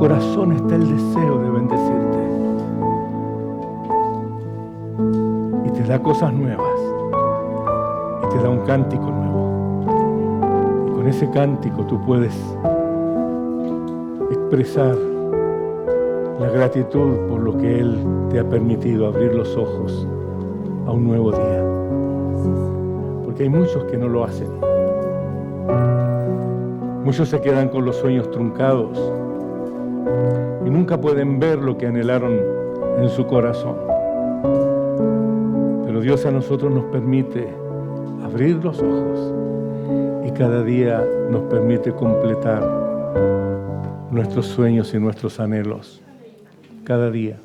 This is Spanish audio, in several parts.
corazón está el deseo de bendecirte. Y te da cosas nuevas. Y te da un cántico nuevo. Y con ese cántico tú puedes expresar la gratitud por lo que Él te ha permitido abrir los ojos a un nuevo día. Porque hay muchos que no lo hacen. Muchos se quedan con los sueños truncados y nunca pueden ver lo que anhelaron en su corazón. Pero Dios a nosotros nos permite abrir los ojos y cada día nos permite completar nuestros sueños y nuestros anhelos. Cada día.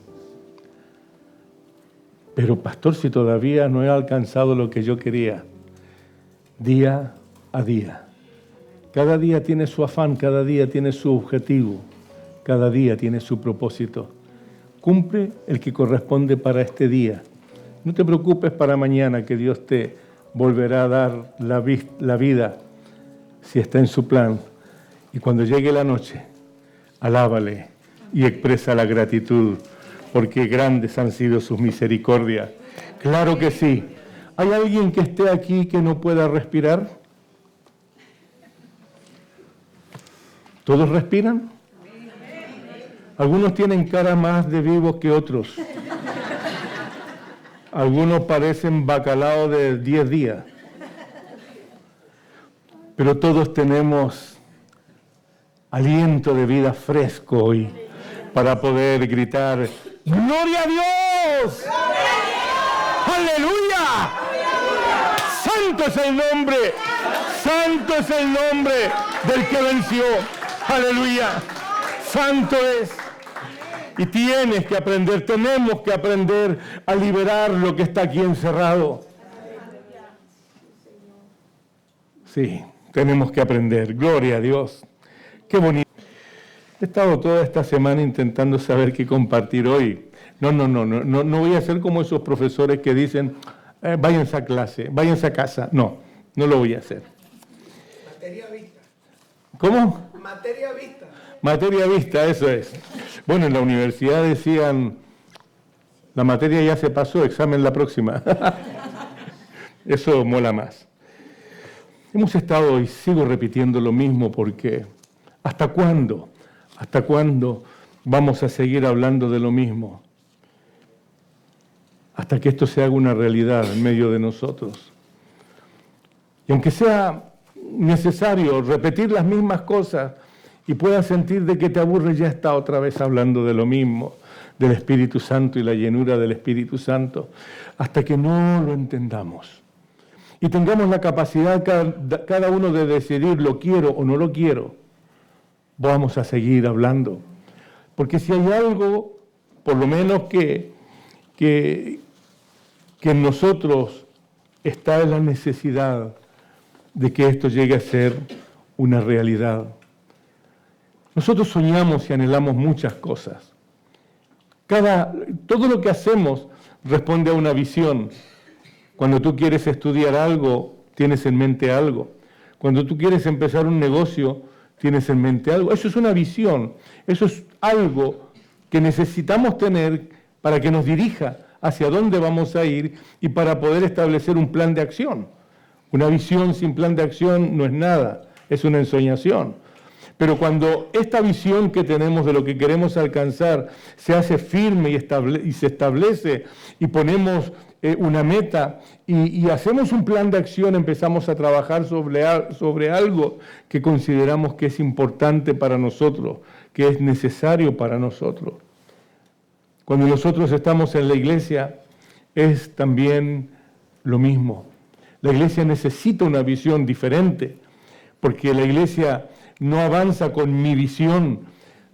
Pero pastor, si todavía no he alcanzado lo que yo quería, día a día. Cada día tiene su afán, cada día tiene su objetivo, cada día tiene su propósito. Cumple el que corresponde para este día. No te preocupes para mañana, que Dios te volverá a dar la vida si está en su plan. Y cuando llegue la noche, alábale y expresa la gratitud, porque grandes han sido sus misericordias. Claro que sí. ¿Hay alguien que esté aquí que no pueda respirar? ¿Todos respiran? Algunos tienen cara más de vivos que otros. Algunos parecen bacalao de 10 días. Pero todos tenemos aliento de vida fresco hoy para poder gritar: ¡Gloria a Dios! ¡Aleluya! ¡Santo es el nombre! ¡Santo es el nombre del que venció! ¡Aleluya! ¡Santo es! Y tienes que aprender, tenemos que aprender a liberar lo que está aquí encerrado. Sí, tenemos que aprender. ¡Gloria a Dios! ¡Qué bonito! He estado toda esta semana intentando saber qué compartir hoy. No voy a ser como esos profesores que dicen, váyanse a clase, váyanse a casa. No lo voy a hacer. Materia vista. ¿Cómo? Materia vista. Materia vista, eso es. Bueno, en la universidad decían, la materia ya se pasó, examen la próxima. Eso mola más. Hemos estado, y sigo repitiendo lo mismo, porque ¿hasta cuándo? ¿Hasta cuándo vamos a seguir hablando de lo mismo? Hasta que esto se haga una realidad en medio de nosotros. Y aunque sea necesario repetir las mismas cosas y puedas sentir de que te aburres, ya está otra vez hablando de lo mismo, del Espíritu Santo y la llenura del Espíritu Santo, hasta que no lo entendamos. Y tengamos la capacidad cada uno de decidir, lo quiero o no lo quiero. Vamos a seguir hablando. Porque si hay algo, por lo menos que en nosotros está en la necesidad de que esto llegue a ser una realidad. Nosotros soñamos y anhelamos muchas cosas. Todo lo que hacemos responde a una visión. Cuando tú quieres estudiar algo, tienes en mente algo. Cuando tú quieres empezar un negocio, tienes en mente algo. Eso es una visión. Eso es algo que necesitamos tener para que nos dirija hacia dónde vamos a ir y para poder establecer un plan de acción. Una visión sin plan de acción no es nada, es una ensoñación. Pero cuando esta visión que tenemos de lo que queremos alcanzar se hace firme y se establece y ponemos una meta y hacemos un plan de acción, empezamos a trabajar sobre algo que consideramos que es importante para nosotros, que es necesario para nosotros. Cuando nosotros estamos en la iglesia es también lo mismo. La iglesia necesita una visión diferente, porque la iglesia no avanza con mi visión,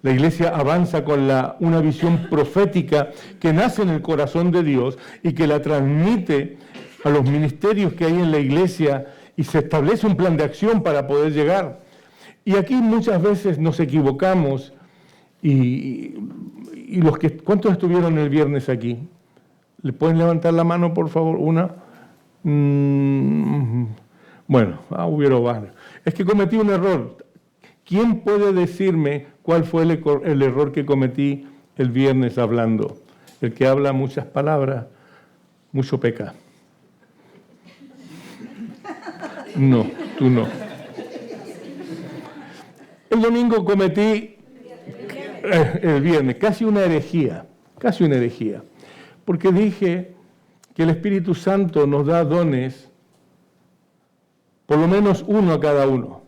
la iglesia avanza con una visión profética que nace en el corazón de Dios y que la transmite a los ministerios que hay en la iglesia y se establece un plan de acción para poder llegar. Y aquí muchas veces nos equivocamos ¿cuántos estuvieron el viernes aquí? ¿Le pueden levantar la mano, por favor? Una. Bueno, hubieron varios. Es que cometí un error. ¿Quién puede decirme ¿Cuál fue el error que cometí el viernes hablando? El que habla muchas palabras, mucho peca. No, tú no. El domingo cometí, el viernes, casi una herejía, porque dije que el Espíritu Santo nos da dones, por lo menos uno a cada uno,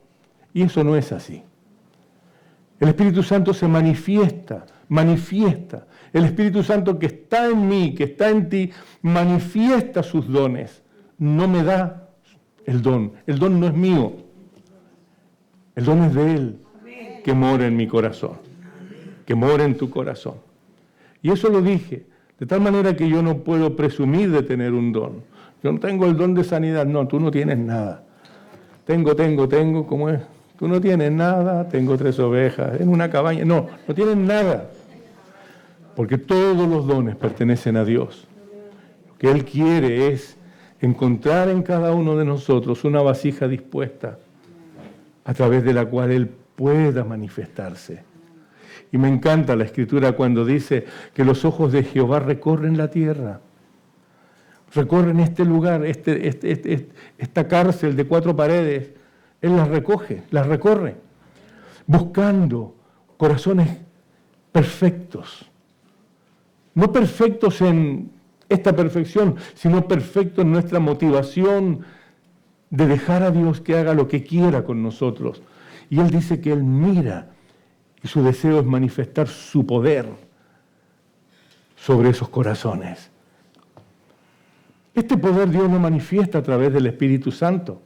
y eso no es así. El Espíritu Santo se manifiesta. El Espíritu Santo que está en mí, que está en ti, manifiesta sus dones. No me da el don. El don no es mío. El don es de Él, que mora en mi corazón, que mora en tu corazón. Y eso lo dije, de tal manera que yo no puedo presumir de tener un don. Yo no tengo el don de sanidad. No, tú no tienes nada. Tengo, ¿cómo es? Tú no tienes nada, tengo 3 ovejas en una cabaña. No tienes nada. Porque todos los dones pertenecen a Dios. Lo que Él quiere es encontrar en cada uno de nosotros una vasija dispuesta a través de la cual Él pueda manifestarse. Y me encanta la Escritura cuando dice que los ojos de Jehová recorren la tierra. Recorren este lugar, esta cárcel de 4 paredes. Él las recorre, buscando corazones perfectos. No perfectos en esta perfección, sino perfectos en nuestra motivación de dejar a Dios que haga lo que quiera con nosotros. Y Él dice que Él mira y su deseo es manifestar su poder sobre esos corazones. Este poder Dios lo manifiesta a través del Espíritu Santo.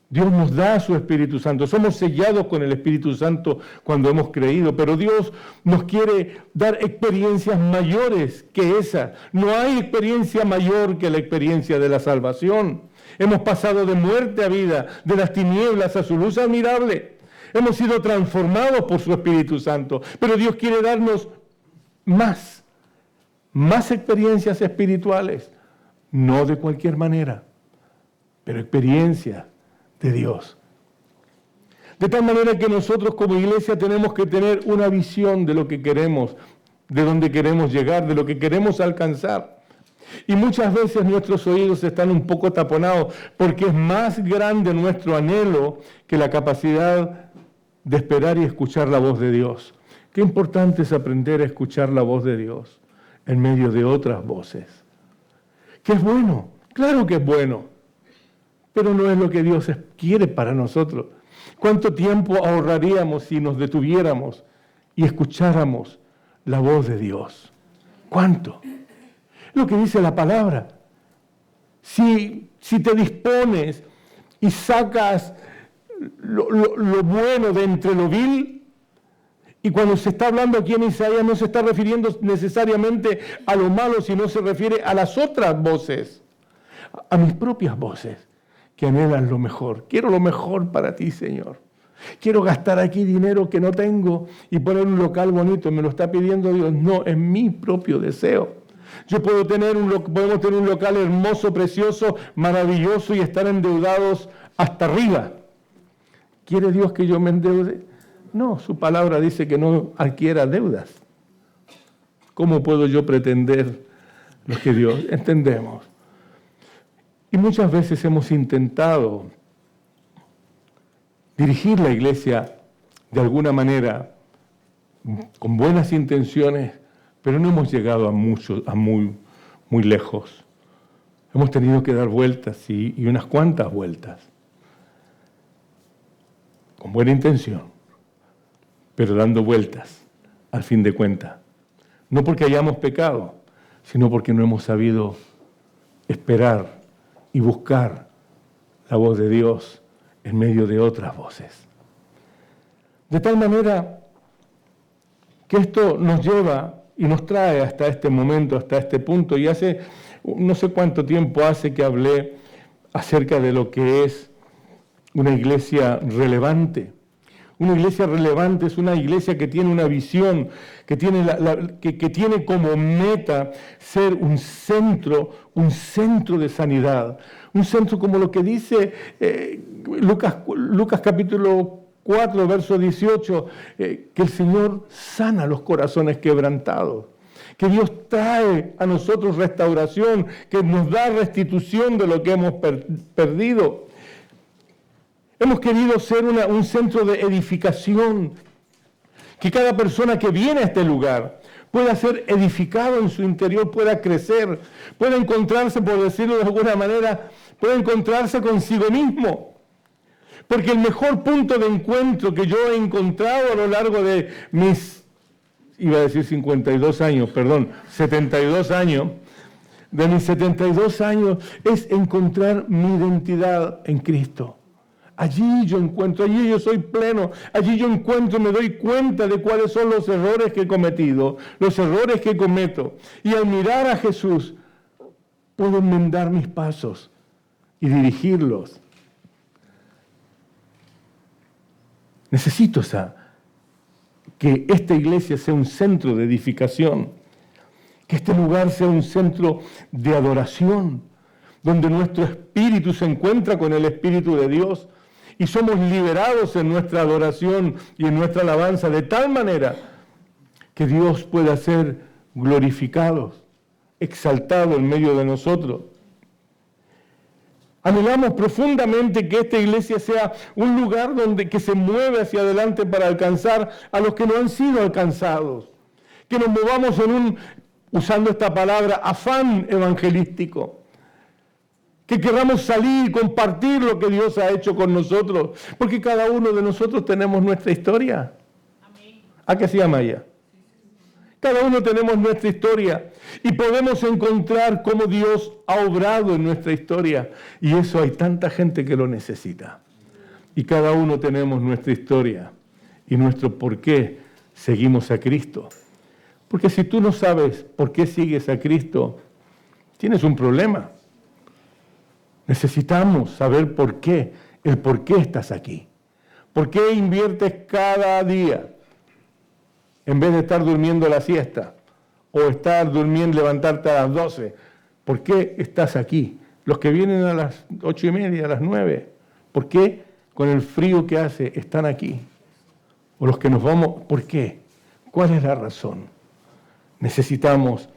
Dios nos da su Espíritu Santo. Somos sellados con el Espíritu Santo cuando hemos creído, pero Dios nos quiere dar experiencias mayores que esa. No hay experiencia mayor que la experiencia de la salvación. Hemos pasado de muerte a vida, de las tinieblas a su luz admirable. Hemos sido transformados por su Espíritu Santo, pero Dios quiere darnos más experiencias espirituales, no de cualquier manera, pero experiencias de Dios. De tal manera que nosotros como iglesia tenemos que tener una visión de lo que queremos, de dónde queremos llegar, de lo que queremos alcanzar. Y muchas veces nuestros oídos están un poco taponados porque es más grande nuestro anhelo que la capacidad de esperar y escuchar la voz de Dios. Qué importante es aprender a escuchar la voz de Dios en medio de otras voces. Que es bueno, claro que es bueno. Pero no es lo que Dios quiere para nosotros. ¿Cuánto tiempo ahorraríamos si nos detuviéramos y escucháramos la voz de Dios? ¿Cuánto? Lo que dice la palabra. Si te dispones y sacas lo bueno de entre lo vil, y cuando se está hablando aquí en Isaías no se está refiriendo necesariamente a lo malo, sino se refiere a las otras voces, a mis propias voces, que anhelan lo mejor. Quiero lo mejor para ti, Señor. Quiero gastar aquí dinero que no tengo y poner un local bonito. Me lo está pidiendo Dios. No, es mi propio deseo. Podemos tener un local hermoso, precioso, maravilloso y estar endeudados hasta arriba. ¿Quiere Dios que yo me endeude? No, su palabra dice que no adquiera deudas. ¿Cómo puedo yo pretender lo que Dios? Entendemos. Y muchas veces hemos intentado dirigir la iglesia de alguna manera con buenas intenciones, pero no hemos llegado a muy lejos. Hemos tenido que dar vueltas y unas cuantas vueltas. Con buena intención, pero dando vueltas al fin de cuentas. No porque hayamos pecado, sino porque no hemos sabido esperar y buscar la voz de Dios en medio de otras voces. De tal manera que esto nos lleva y nos trae hasta este momento, hasta este punto, y hace no sé cuánto tiempo hace que hablé acerca de lo que es una iglesia relevante. Una iglesia relevante es una iglesia que tiene una visión, que tiene como meta ser un centro de sanidad. Un centro como lo que dice Lucas capítulo 4, verso 18, que el Señor sana los corazones quebrantados, que Dios trae a nosotros restauración, que nos da restitución de lo que hemos perdido. Hemos querido ser un centro de edificación, que cada persona que viene a este lugar pueda ser edificado en su interior, pueda crecer, pueda encontrarse, por decirlo de alguna manera, pueda encontrarse consigo mismo. Porque el mejor punto de encuentro que yo he encontrado a lo largo de mis, iba a decir 52 años, perdón, 72 años, de mis 72 años, es encontrar mi identidad en Cristo. Allí yo encuentro, allí yo soy pleno, allí yo encuentro, me doy cuenta de cuáles son los errores que he cometido, los errores que cometo. Y al mirar a Jesús, puedo enmendar mis pasos y dirigirlos. Necesito que esta iglesia sea un centro de edificación, que este lugar sea un centro de adoración, donde nuestro espíritu se encuentra con el Espíritu de Dios y somos liberados en nuestra adoración y en nuestra alabanza, de tal manera que Dios pueda ser glorificado, exaltado en medio de nosotros. Anhelamos profundamente que esta iglesia sea un lugar que se mueve hacia adelante para alcanzar a los que no han sido alcanzados. Que nos movamos usando esta palabra, afán evangelístico. Que queramos salir y compartir lo que Dios ha hecho con nosotros. Porque cada uno de nosotros tenemos nuestra historia. Amén. ¿A qué se llama ella? Cada uno tenemos nuestra historia y podemos encontrar cómo Dios ha obrado en nuestra historia. Y eso hay tanta gente que lo necesita. Y cada uno tenemos nuestra historia y nuestro por qué seguimos a Cristo. Porque si tú no sabes por qué sigues a Cristo, tienes un problema. Necesitamos saber por qué, el por qué estás aquí. ¿Por qué inviertes cada día? En vez de estar durmiendo la siesta o estar durmiendo, levantarte a las 12, ¿por qué estás aquí? Los que vienen a las 8:30, a las 9, ¿por qué con el frío que hace están aquí? O los que nos vamos, ¿por qué? ¿Cuál es la razón? Necesitamos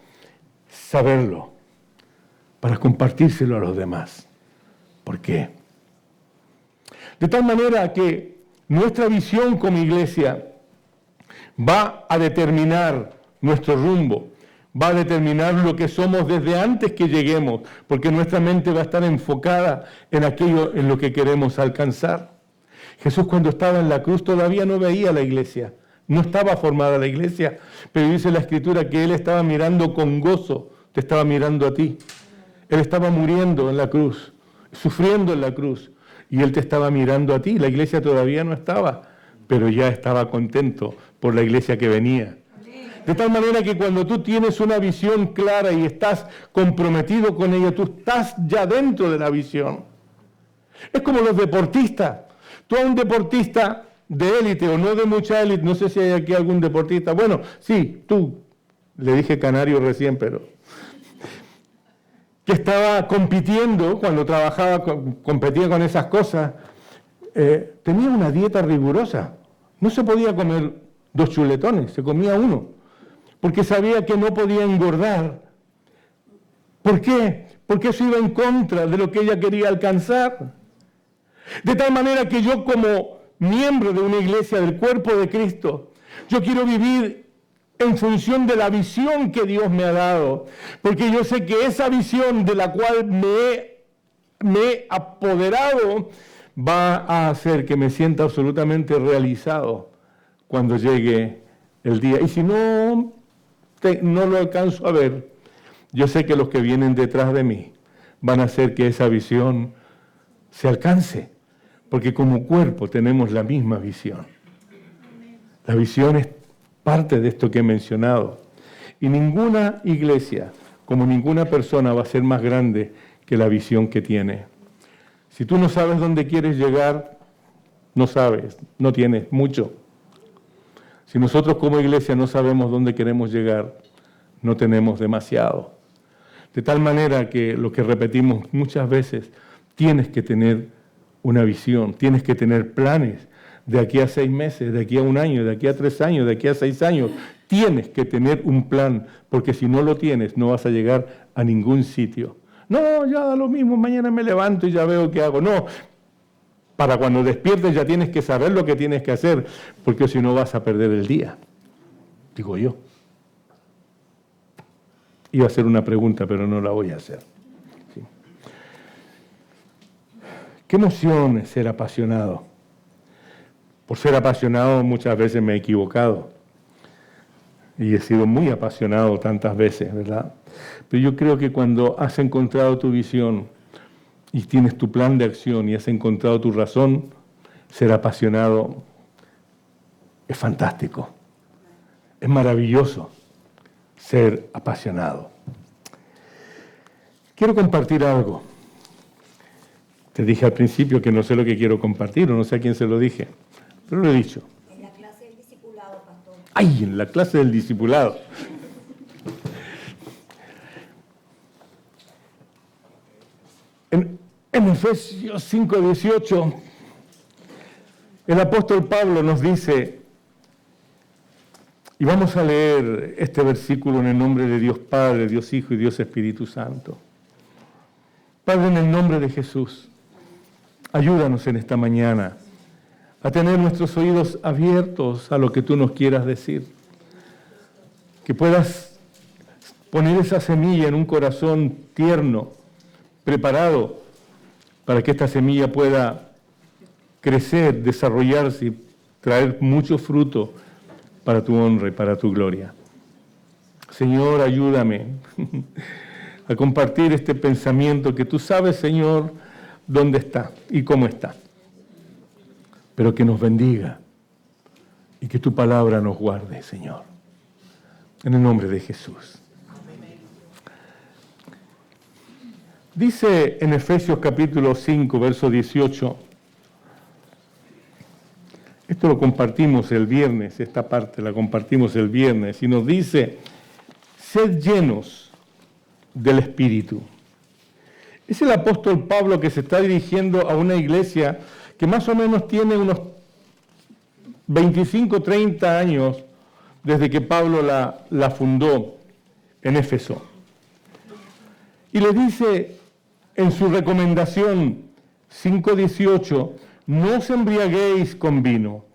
saberlo para compartírselo a los demás. ¿Por qué? De tal manera que nuestra visión como iglesia va a determinar nuestro rumbo, va a determinar lo que somos desde antes que lleguemos, porque nuestra mente va a estar enfocada en aquello en lo que queremos alcanzar. Jesús, cuando estaba en la cruz, todavía no veía la iglesia, no estaba formada la iglesia, pero dice la Escritura que Él estaba mirando con gozo, te estaba mirando a ti. Él estaba muriendo en la cruz, sufriendo en la cruz, y Él te estaba mirando a ti. La iglesia todavía no estaba, pero ya estaba contento por la iglesia que venía. De tal manera que cuando tú tienes una visión clara y estás comprometido con ella, tú estás ya dentro de la visión. Es como los deportistas. Tú a un deportista de élite o no de mucha élite, no sé si hay aquí algún deportista, bueno, sí, tú, le dije canario recién, pero que estaba compitiendo, cuando trabajaba, competía con esas cosas, tenía una dieta rigurosa. No se podía comer 2 chuletones, se comía uno, porque sabía que no podía engordar. ¿Por qué? Porque eso iba en contra de lo que ella quería alcanzar. De tal manera que yo, como miembro de una iglesia del cuerpo de Cristo, yo quiero vivir en función de la visión que Dios me ha dado, porque yo sé que esa visión de la cual me he apoderado va a hacer que me sienta absolutamente realizado cuando llegue el día. Y si no lo alcanzo a ver, yo sé que los que vienen detrás de mí van a hacer que esa visión se alcance, porque como cuerpo tenemos la misma visión. La visión es parte de esto que he mencionado. Y ninguna iglesia, como ninguna persona, va a ser más grande que la visión que tiene. Si tú no sabes dónde quieres llegar, no sabes, no tienes mucho. Si nosotros como iglesia no sabemos dónde queremos llegar, no tenemos demasiado. De tal manera que lo que repetimos muchas veces, tienes que tener una visión, tienes que tener planes de aquí a 6 meses, de aquí a 1 año, de aquí a 3 años, de aquí a 6 años. Tienes que tener un plan, porque si no lo tienes, no vas a llegar a ningún sitio. No, ya da lo mismo, mañana me levanto y ya veo qué hago. No, para cuando despiertes ya tienes que saber lo que tienes que hacer, porque si no vas a perder el día, digo yo. Iba a hacer una pregunta, pero no la voy a hacer. Sí. ¿Qué emoción es ser apasionado? Por ser apasionado muchas veces me he equivocado. Y he sido muy apasionado tantas veces, ¿verdad? Pero yo creo que cuando has encontrado tu visión y tienes tu plan de acción y has encontrado tu razón, ser apasionado es fantástico. Es maravilloso ser apasionado. Quiero compartir algo. Te dije al principio que no sé lo que quiero compartir, o no sé a quién se lo dije, pero lo he dicho. En la clase del discipulado, pastor. ¡Ay, en la clase del discipulado! En Efesios 5:18, el apóstol Pablo nos dice, y vamos a leer este versículo en el nombre de Dios Padre, Dios Hijo y Dios Espíritu Santo. Padre, en el nombre de Jesús, ayúdanos en esta mañana a tener nuestros oídos abiertos a lo que tú nos quieras decir. Que puedas poner esa semilla en un corazón tierno, preparado, para que esta semilla pueda crecer, desarrollarse y traer mucho fruto para tu honra y para tu gloria. Señor, ayúdame a compartir este pensamiento que tú sabes, Señor, dónde está y cómo está. Pero que nos bendiga y que tu palabra nos guarde, Señor. En el nombre de Jesús. Dice en Efesios capítulo 5, verso 18, esto lo compartimos el viernes, esta parte la compartimos el viernes, y nos dice, sed llenos del Espíritu. Es el apóstol Pablo que se está dirigiendo a una iglesia que más o menos tiene unos 25, 30 años desde que Pablo la fundó en Éfeso. Y le dice en su recomendación 5:18, no os embriaguéis con vino,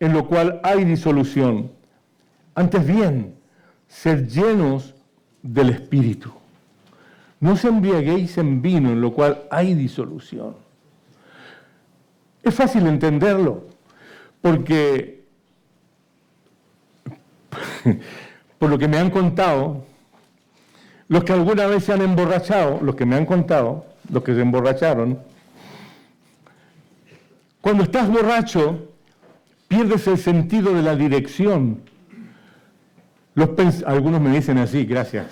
en lo cual hay disolución. Antes bien, sed llenos del Espíritu. No os embriaguéis en vino, en lo cual hay disolución. Es fácil entenderlo, porque por lo que me han contado, los que alguna vez se han emborrachado, los que me han contado, los que se emborracharon, cuando estás borracho, pierdes el sentido de la dirección. Algunos me dicen así, gracias.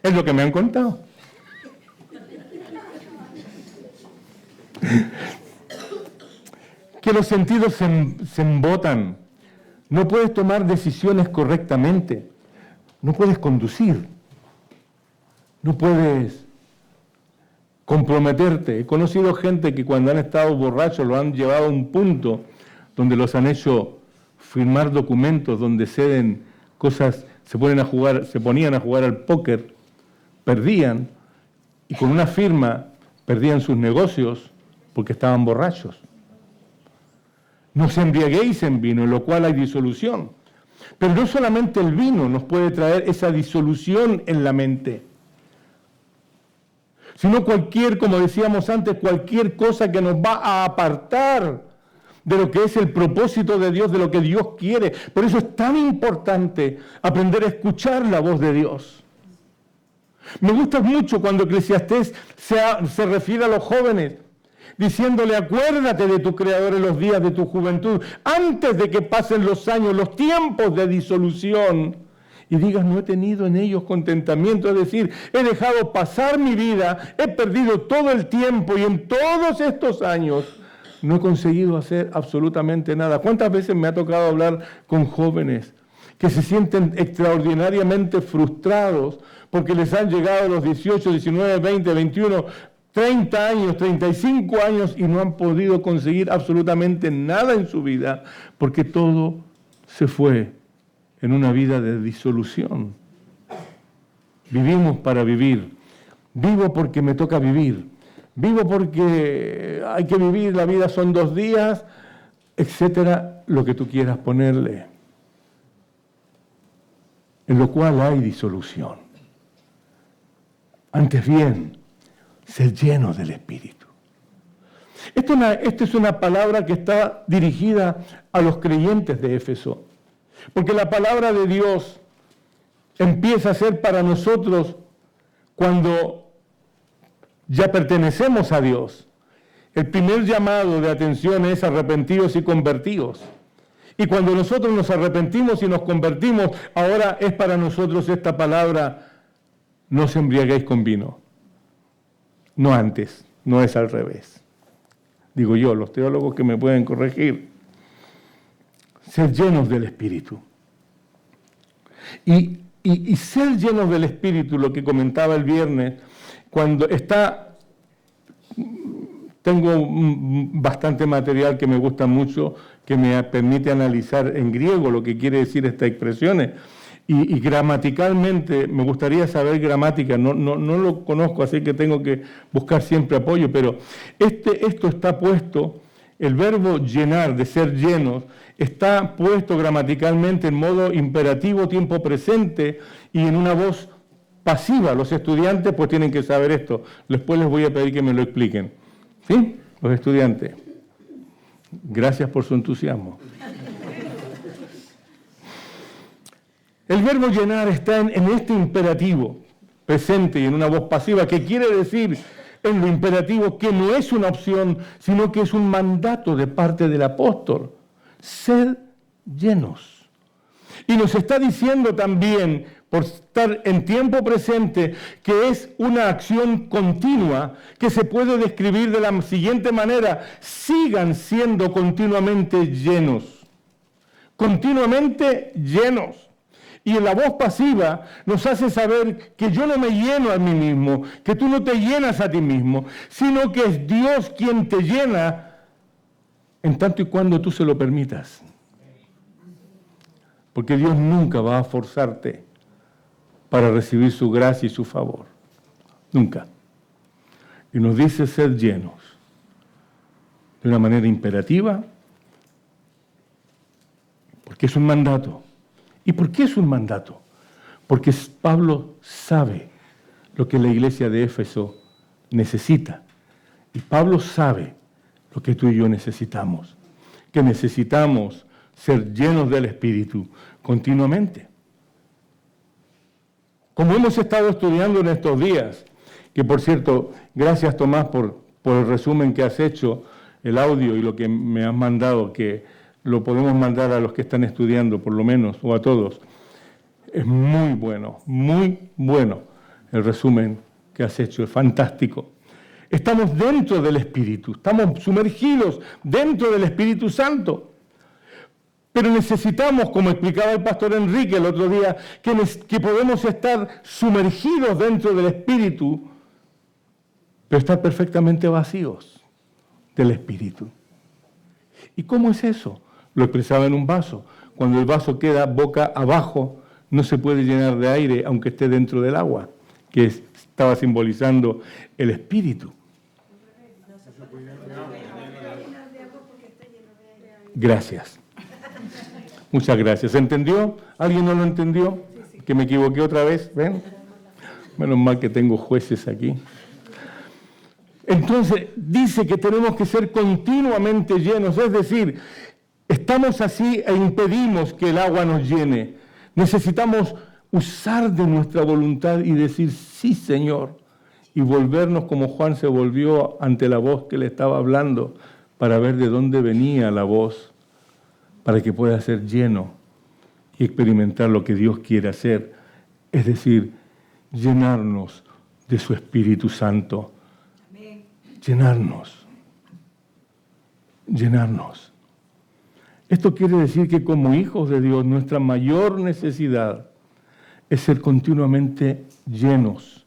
Es lo que me han contado. Que los sentidos se embotan. No puedes tomar decisiones correctamente. No puedes conducir. No puedes comprometerte. He conocido gente que cuando han estado borrachos lo han llevado a un punto donde los han hecho firmar documentos, donde ceden cosas, se ponían a jugar al póker, perdían, y con una firma perdían sus negocios porque estaban borrachos. No os embriaguéis en vino, en lo cual hay disolución. Pero no solamente el vino nos puede traer esa disolución en la mente, sino como decíamos antes, cualquier cosa que nos va a apartar de lo que es el propósito de Dios, de lo que Dios quiere. Por eso es tan importante aprender a escuchar la voz de Dios. Me gusta mucho cuando Eclesiastés se refiere a los jóvenes, diciéndole, acuérdate de tu Creador en los días de tu juventud, antes de que pasen los años, los tiempos de disolución, y digas, no he tenido en ellos contentamiento, es decir, he dejado pasar mi vida, he perdido todo el tiempo y en todos estos años no he conseguido hacer absolutamente nada. ¿Cuántas veces me ha tocado hablar con jóvenes que se sienten extraordinariamente frustrados porque les han llegado los 18, 19, 20, 21, 30 años, 35 años y no han podido conseguir absolutamente nada en su vida porque todo se fue en una vida de disolución. Vivimos para vivir. Vivo porque me toca vivir. Vivo porque hay que vivir, la vida son 2 días, etcétera, lo que tú quieras ponerle. En lo cual hay disolución. Antes bien, ser llenos del Espíritu. Esta es una palabra que está dirigida a los creyentes de Éfeso. Porque la palabra de Dios empieza a ser para nosotros cuando ya pertenecemos a Dios. El primer llamado de atención es arrepentidos y convertidos. Y cuando nosotros nos arrepentimos y nos convertimos, ahora es para nosotros esta palabra: no os embriaguéis con vino. No antes, no es al revés. Digo yo, los teólogos que me pueden corregir. Ser llenos del Espíritu. Y ser llenos del Espíritu, lo que comentaba el viernes, cuando tengo bastante material que me gusta mucho, que me permite analizar en griego lo que quiere decir estas expresiones. Y gramaticalmente, me gustaría saber gramática, no lo conozco, así que tengo que buscar siempre apoyo, pero esto está puesto, el verbo llenar, de ser llenos, está puesto gramaticalmente en modo imperativo, tiempo presente, y en una voz pasiva. Los estudiantes pues tienen que saber esto. Después les voy a pedir que me lo expliquen. ¿Sí? Los estudiantes. Gracias por su entusiasmo. El verbo llenar está en este imperativo presente y en una voz pasiva, que quiere decir en lo imperativo que no es una opción, sino que es un mandato de parte del apóstol. Ser llenos. Y nos está diciendo también, por estar en tiempo presente, que es una acción continua que se puede describir de la siguiente manera: sigan siendo continuamente llenos. Continuamente llenos. Y en la voz pasiva nos hace saber que yo no me lleno a mí mismo, que tú no te llenas a ti mismo, sino que es Dios quien te llena en tanto y cuando tú se lo permitas. Porque Dios nunca va a forzarte para recibir su gracia y su favor. Nunca. Y nos dice ser llenos de una manera imperativa, porque es un mandato. ¿Y por qué es un mandato? Porque Pablo sabe lo que la iglesia de Éfeso necesita. Y Pablo sabe lo que tú y yo necesitamos. Que necesitamos ser llenos del Espíritu continuamente. Como hemos estado estudiando en estos días, que por cierto, gracias Tomás por el resumen que has hecho, el audio y lo que me has mandado, que lo podemos mandar a los que están estudiando, por lo menos, o a todos. Es muy bueno el resumen que has hecho, es fantástico. Estamos dentro del Espíritu, estamos sumergidos dentro del Espíritu Santo. Pero necesitamos, como explicaba el pastor Enrique el otro día, que podemos estar sumergidos dentro del Espíritu, pero estar perfectamente vacíos del Espíritu. ¿Y cómo es eso? Lo expresaba en un vaso. Cuando el vaso queda boca abajo, no se puede llenar de aire, aunque esté dentro del agua, que estaba simbolizando el Espíritu. Gracias. Muchas gracias. ¿Se entendió? ¿Alguien no lo entendió? ¿Que me equivoqué otra vez? ¿Ven? Menos mal que tengo jueces aquí. Entonces, dice que tenemos que ser continuamente llenos, es decir, estamos así e impedimos que el agua nos llene. Necesitamos usar de nuestra voluntad y decir, sí, Señor, y volvernos como Juan se volvió ante la voz que le estaba hablando, para ver de dónde venía la voz, para que pueda ser lleno y experimentar lo que Dios quiere hacer, es decir, llenarnos de su Espíritu Santo. Amén. Llenarnos. Esto quiere decir que como hijos de Dios, nuestra mayor necesidad es ser continuamente llenos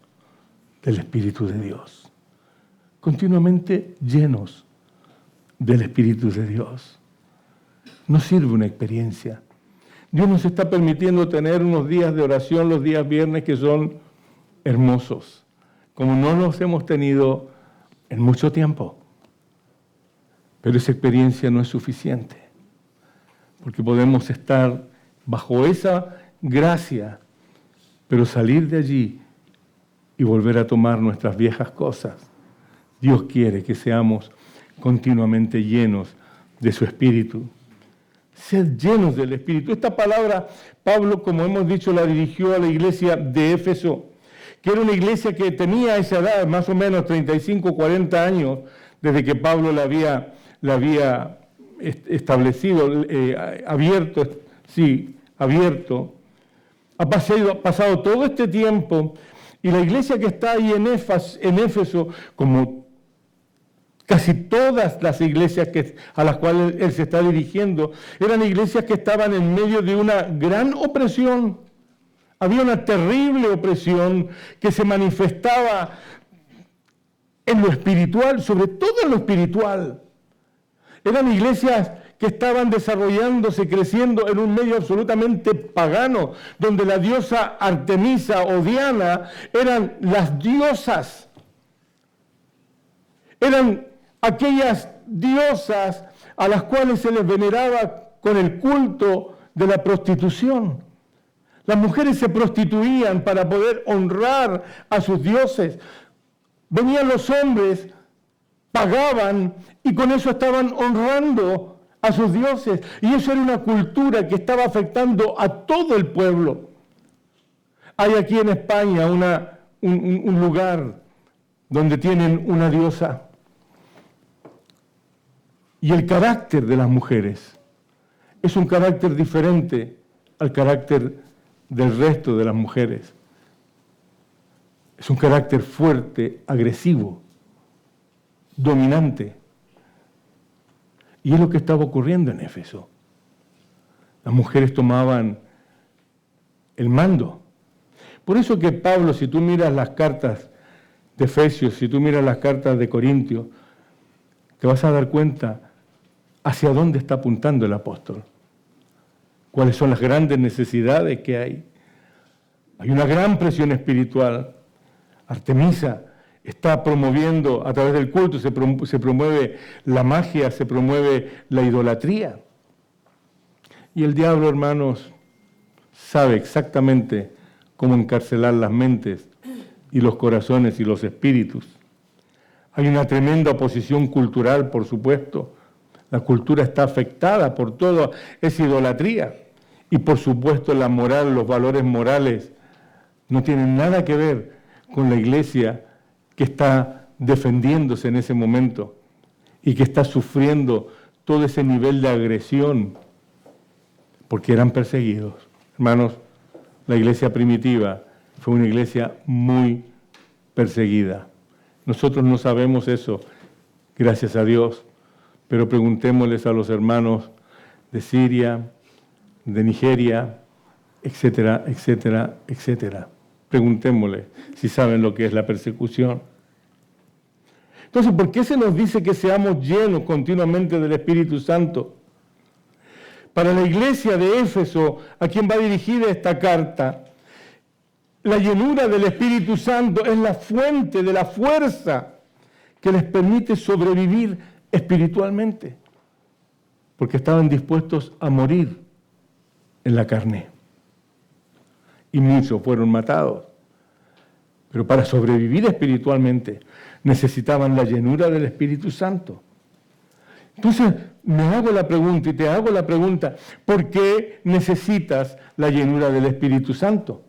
del Espíritu de Dios. continuamente llenos del Espíritu de Dios. No sirve una experiencia. Dios nos está permitiendo tener unos días de oración los días viernes que son hermosos, como no los hemos tenido en mucho tiempo. Pero esa experiencia no es suficiente, porque podemos estar bajo esa gracia, pero salir de allí y volver a tomar nuestras viejas cosas. Dios quiere que seamos continuamente llenos de su Espíritu. Sed llenos del Espíritu. Esta palabra, Pablo, como hemos dicho, la dirigió a la iglesia de Éfeso, que era una iglesia que tenía esa edad, más o menos 35, 40 años, desde que Pablo la había establecido, abierto. Ha pasado todo este tiempo y la iglesia que está ahí en Éfeso, como casi todas las iglesias a las cuales él se está dirigiendo, eran iglesias que estaban en medio de una gran opresión. Había una terrible opresión que se manifestaba en lo espiritual, sobre todo en lo espiritual. Eran iglesias que estaban desarrollándose, creciendo en un medio absolutamente pagano, donde la diosa Artemisa o Diana eran las diosas. Eran aquellas diosas a las cuales se les veneraba con el culto de la prostitución. Las mujeres se prostituían para poder honrar a sus dioses. Venían los hombres, pagaban y con eso estaban honrando a sus dioses. Y eso era una cultura que estaba afectando a todo el pueblo. Hay aquí en España un lugar donde tienen una diosa. Y el carácter de las mujeres es un carácter diferente al carácter del resto de las mujeres. Es un carácter fuerte, agresivo, dominante. Y es lo que estaba ocurriendo en Éfeso. Las mujeres tomaban el mando. Por eso que Pablo, si tú miras las cartas de Efesios, si tú miras las cartas de Corintios, te vas a dar cuenta hacia dónde está apuntando el apóstol. ¿Cuáles son las grandes necesidades que hay? Hay una gran presión espiritual. Artemisa está promoviendo, a través del culto, se promueve la magia, se promueve la idolatría. Y el diablo, hermanos, sabe exactamente cómo encarcelar las mentes y los corazones y los espíritus. Hay una tremenda oposición cultural, por supuesto. La cultura está afectada por toda esa idolatría. Y por supuesto la moral, los valores morales, no tienen nada que ver con la iglesia que está defendiéndose en ese momento y que está sufriendo todo ese nivel de agresión porque eran perseguidos. Hermanos, la iglesia primitiva fue una iglesia muy perseguida. Nosotros no sabemos eso, gracias a Dios, pero preguntémosles a los hermanos de Siria, de Nigeria, etcétera, etcétera, etcétera. Preguntémosles si saben lo que es la persecución. Entonces, ¿por qué se nos dice que seamos llenos continuamente del Espíritu Santo? Para la iglesia de Éfeso, a quien va dirigida esta carta, la llenura del Espíritu Santo es la fuente de la fuerza que les permite sobrevivir espiritualmente, porque estaban dispuestos a morir en la carne. Y muchos fueron matados. Pero para sobrevivir espiritualmente necesitaban la llenura del Espíritu Santo. Entonces me hago la pregunta y te hago la pregunta, ¿por qué necesitas la llenura del Espíritu Santo?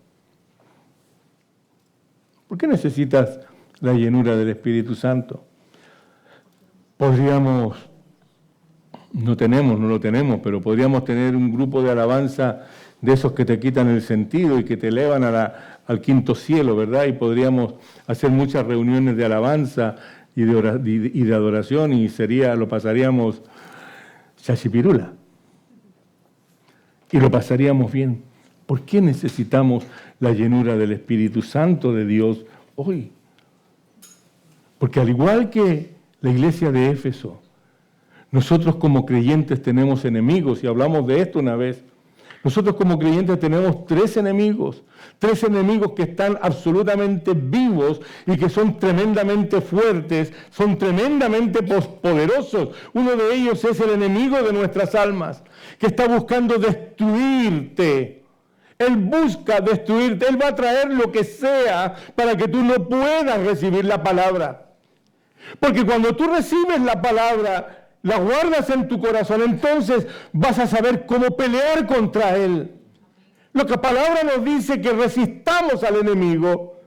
¿Por qué necesitas la llenura del Espíritu Santo? Podríamos, no lo tenemos, pero podríamos tener un grupo de alabanza de esos que te quitan el sentido y que te elevan al quinto cielo, ¿verdad? Y podríamos hacer muchas reuniones de alabanza y de adoración y lo pasaríamos chachipirula. Y lo pasaríamos bien. ¿Por qué necesitamos la llenura del Espíritu Santo de Dios hoy? Porque al igual que la iglesia de Éfeso, nosotros como creyentes tenemos enemigos, y hablamos de esto una vez. Nosotros como creyentes tenemos tres enemigos que están absolutamente vivos y que son tremendamente fuertes, son tremendamente poderosos. Uno de ellos es el enemigo de nuestras almas, que está buscando destruirte. Él busca destruirte, Él va a traer lo que sea para que tú no puedas recibir la palabra. Porque cuando tú recibes la palabra, la guardas en tu corazón, entonces vas a saber cómo pelear contra él. Lo que la palabra nos dice que resistamos al enemigo.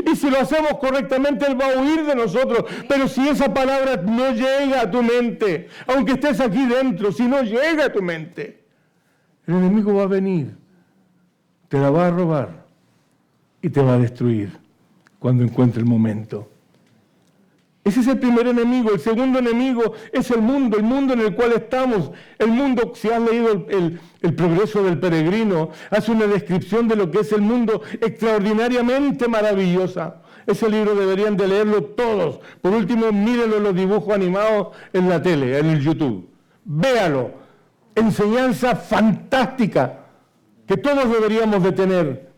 Y si lo hacemos correctamente, él va a huir de nosotros. Pero si esa palabra no llega a tu mente, aunque estés aquí dentro, si no llega a tu mente, el enemigo va a venir, te la va a robar y te va a destruir cuando encuentre el momento. Ese es el primer enemigo. El segundo enemigo es el mundo en el cual estamos. El mundo, si has leído el progreso del peregrino, hace una descripción de lo que es el mundo extraordinariamente maravillosa. Ese libro deberían de leerlo todos. Por último, mírenlo los dibujos animados en la tele, en el YouTube. Véalo. Enseñanza fantástica que todos deberíamos de tener.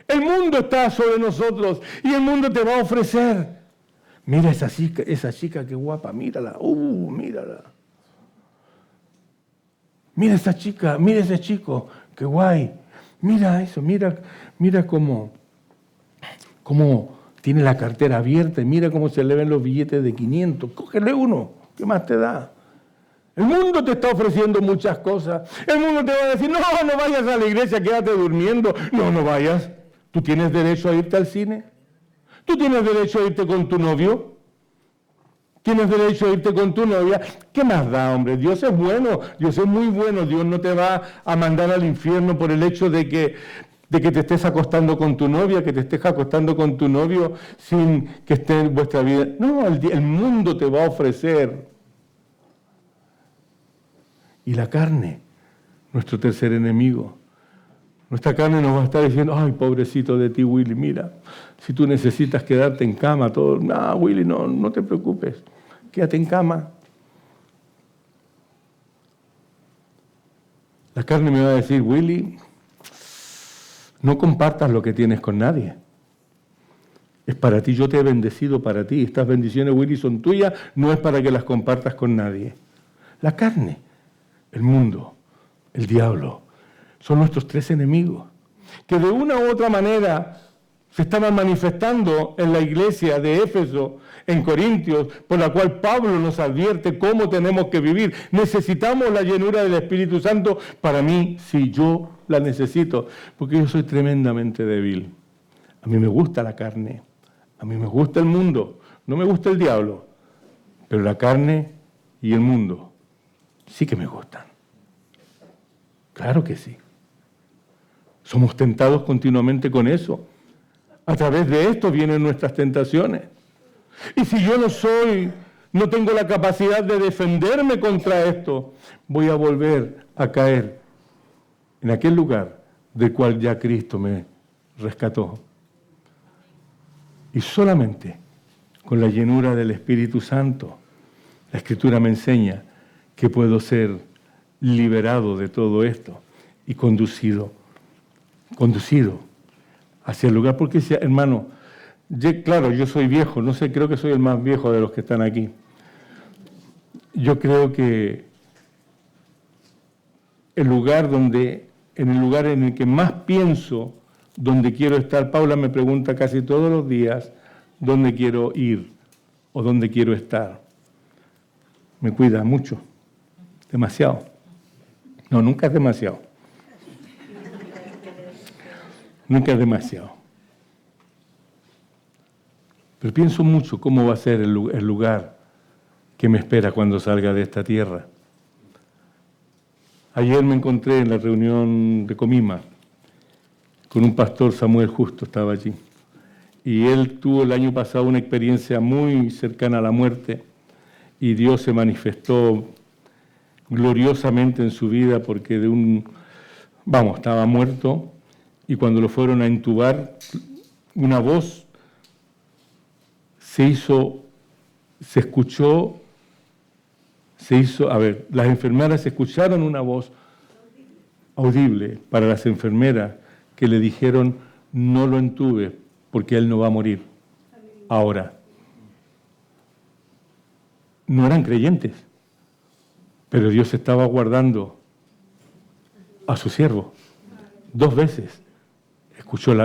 El mundo está sobre nosotros y el mundo te va a ofrecer. Mira esa chica qué guapa, mírala, mírala. Mira esa chica, mira ese chico, qué guay. Mira eso, mira cómo tiene la cartera abierta y mira cómo se le ven los billetes de 500. Cógele uno, ¿qué más te da? El mundo te está ofreciendo muchas cosas. El mundo te va a decir, no vayas a la iglesia, quédate durmiendo. No vayas. ¿Tú tienes derecho a irte al cine? ¿Tú tienes derecho a irte con tu novio? ¿Tienes derecho a irte con tu novia? ¿Qué más da, hombre? Dios es bueno, Dios es muy bueno. Dios no te va a mandar al infierno por el hecho de que te estés acostando con tu novia, que te estés acostando con tu novio sin que esté en vuestra vida. No, el mundo te va a ofrecer. Y la carne, nuestro tercer enemigo. Nuestra carne nos va a estar diciendo, ay, pobrecito de ti, Willy, mira, si tú necesitas quedarte en cama, Willy, no te preocupes, quédate en cama. La carne me va a decir, Willy, no compartas lo que tienes con nadie. Es para ti, yo te he bendecido para ti. Estas bendiciones, Willy, son tuyas, no es para que las compartas con nadie. La carne, el mundo, el diablo, son nuestros tres enemigos, que de una u otra manera se estaban manifestando en la iglesia de Éfeso, en Corintios, por la cual Pablo nos advierte cómo tenemos que vivir. Necesitamos la llenura del Espíritu Santo. Para mí, sí, yo la necesito, porque yo soy tremendamente débil. A mí me gusta la carne, a mí me gusta el mundo, no me gusta el diablo, pero la carne y el mundo sí que me gustan. Claro que sí. Somos tentados continuamente con eso. A través de esto vienen nuestras tentaciones. Y si yo no tengo la capacidad de defenderme contra esto, voy a volver a caer en aquel lugar del cual ya Cristo me rescató. Y solamente con la llenura del Espíritu Santo, la Escritura me enseña que puedo ser liberado de todo esto y conducido hacia el lugar, porque hermano, claro, yo soy viejo, no sé, creo que soy el más viejo de los que están aquí. Yo creo que en el lugar en el que más pienso, donde quiero estar, Paula me pregunta casi todos los días dónde quiero ir o dónde quiero estar. Me cuida mucho, demasiado. No, nunca es demasiado. Nunca es demasiado. Pero pienso mucho cómo va a ser el lugar que me espera cuando salga de esta tierra. Ayer me encontré en la reunión de Comima con un pastor, Samuel Justo, estaba allí. Y él tuvo el año pasado una experiencia muy cercana a la muerte y Dios se manifestó gloriosamente en su vida porque estaba muerto. Y cuando lo fueron a intubar, una voz se hizo se escuchó, las enfermeras escucharon una voz audible para las enfermeras que le dijeron: no lo entube porque él no va a morir ahora. No eran creyentes, pero Dios estaba guardando a su siervo. 2 veces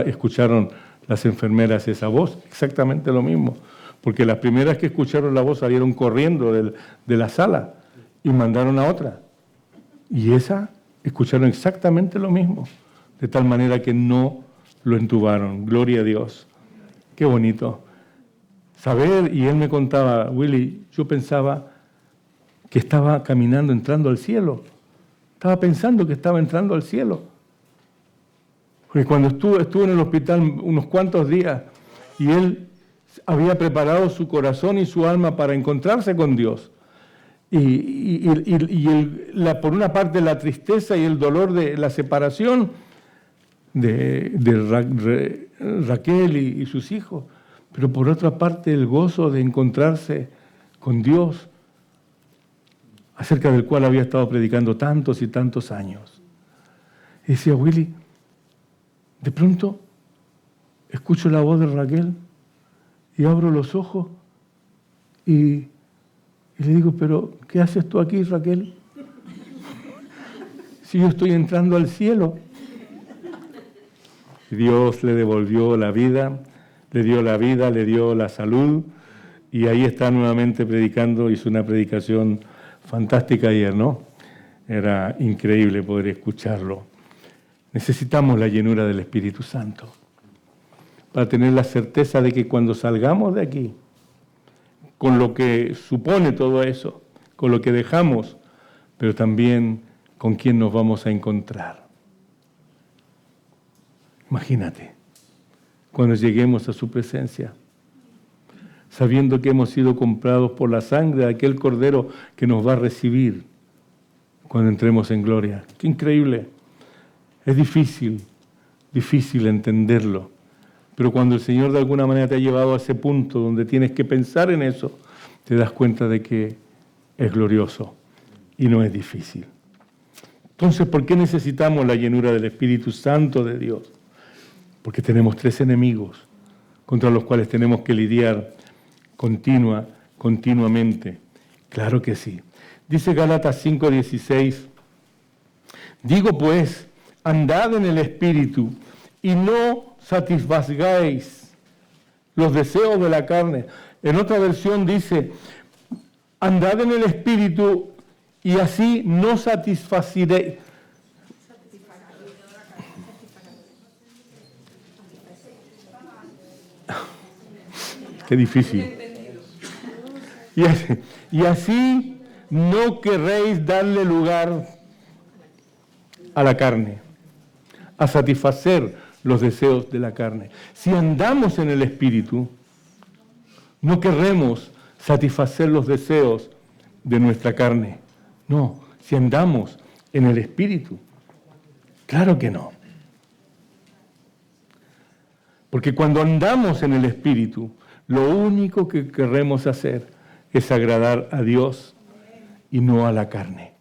escucharon las enfermeras esa voz, exactamente lo mismo, porque las primeras que escucharon la voz salieron corriendo de la sala y mandaron a otra. Y esa escucharon exactamente lo mismo, de tal manera que no lo entubaron. Gloria a Dios. Qué bonito. Saber, y él me contaba, Willy, yo pensaba que estaba caminando, entrando al cielo. Estaba pensando que estaba entrando al cielo. Porque cuando estuvo en el hospital unos cuantos días y él había preparado su corazón y su alma para encontrarse con Dios. Por una parte la tristeza y el dolor de la separación de Raquel y sus hijos, pero por otra parte el gozo de encontrarse con Dios, acerca del cual había estado predicando tantos y tantos años. Y decía, Willy, de pronto escucho la voz de Raquel y abro los ojos y le digo, pero ¿qué haces tú aquí, Raquel? Si yo estoy entrando al cielo. Dios le devolvió la vida, le dio la vida, le dio la salud, y ahí está nuevamente predicando. Hizo una predicación fantástica ayer, ¿no? Era increíble poder escucharlo. Necesitamos la llenura del Espíritu Santo para tener la certeza de que cuando salgamos de aquí, con lo que supone todo eso, con lo que dejamos, pero también con quién nos vamos a encontrar. Imagínate, cuando lleguemos a su presencia, sabiendo que hemos sido comprados por la sangre de aquel Cordero que nos va a recibir cuando entremos en gloria. ¡Qué increíble! Es difícil entenderlo, pero cuando el Señor de alguna manera te ha llevado a ese punto donde tienes que pensar en eso, te das cuenta de que es glorioso y no es difícil. Entonces, ¿por qué necesitamos la llenura del Espíritu Santo de Dios? Porque tenemos 3 enemigos contra los cuales tenemos que lidiar continuamente. Claro que sí. Dice Gálatas 5:16, digo pues, andad en el Espíritu y no satisfagáis los deseos de la carne. En otra versión dice, andad en el Espíritu y así no satisfaciréis. Qué difícil. Y así no querréis darle lugar a la carne, a satisfacer los deseos de la carne. Si andamos en el Espíritu, no querremos satisfacer los deseos de nuestra carne. No, si andamos en el Espíritu, claro que no. Porque cuando andamos en el Espíritu, lo único que queremos hacer es agradar a Dios y no a la carne.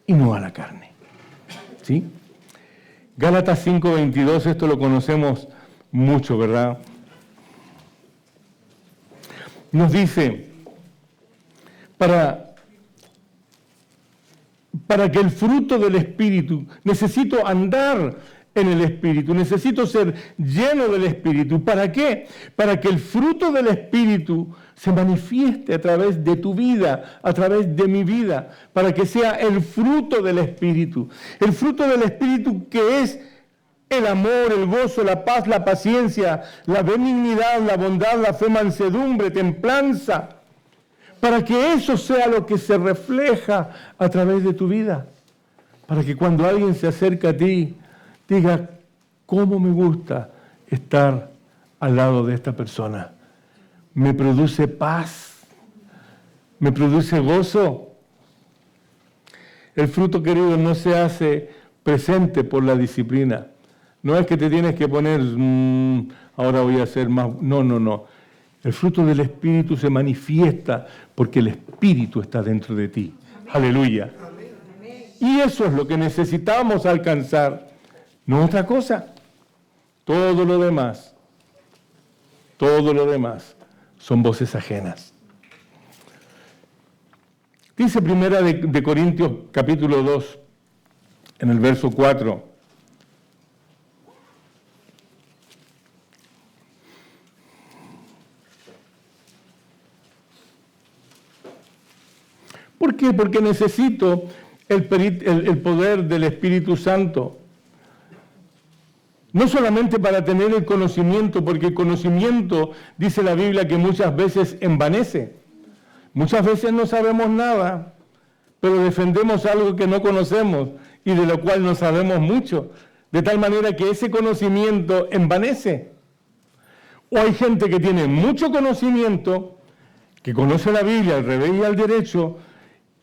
Y no a la carne. ¿Sí? Gálatas 5:22, esto lo conocemos mucho, ¿verdad? Nos dice, para que el fruto del Espíritu, necesito andar en el Espíritu, necesito ser lleno del Espíritu. ¿Para qué? Para que el fruto del Espíritu se manifieste a través de tu vida, a través de mi vida, para que sea el fruto del Espíritu. El fruto del Espíritu que es el amor, el gozo, la paz, la paciencia, la benignidad, la bondad, la fe, mansedumbre, templanza, para que eso sea lo que se refleja a través de tu vida, para que cuando alguien se acerca a ti, diga, cómo me gusta estar al lado de esta persona. Me produce paz, me produce gozo. El fruto, querido, no se hace presente por la disciplina. No es que te tienes que poner, ahora voy a hacer más. No. El fruto del Espíritu se manifiesta porque el Espíritu está dentro de ti. Amén. Aleluya. Amén. Y eso es lo que necesitamos alcanzar, no otra cosa. Todo lo demás son voces ajenas. Dice Primera de Corintios capítulo 2, en el verso 4. ¿Por qué? Porque necesito el poder del Espíritu Santo. No solamente para tener el conocimiento, porque el conocimiento, dice la Biblia, que muchas veces envanece. Muchas veces no sabemos nada, pero defendemos algo que no conocemos y de lo cual no sabemos mucho. De tal manera que ese conocimiento envanece. O hay gente que tiene mucho conocimiento, que conoce la Biblia al revés y al derecho,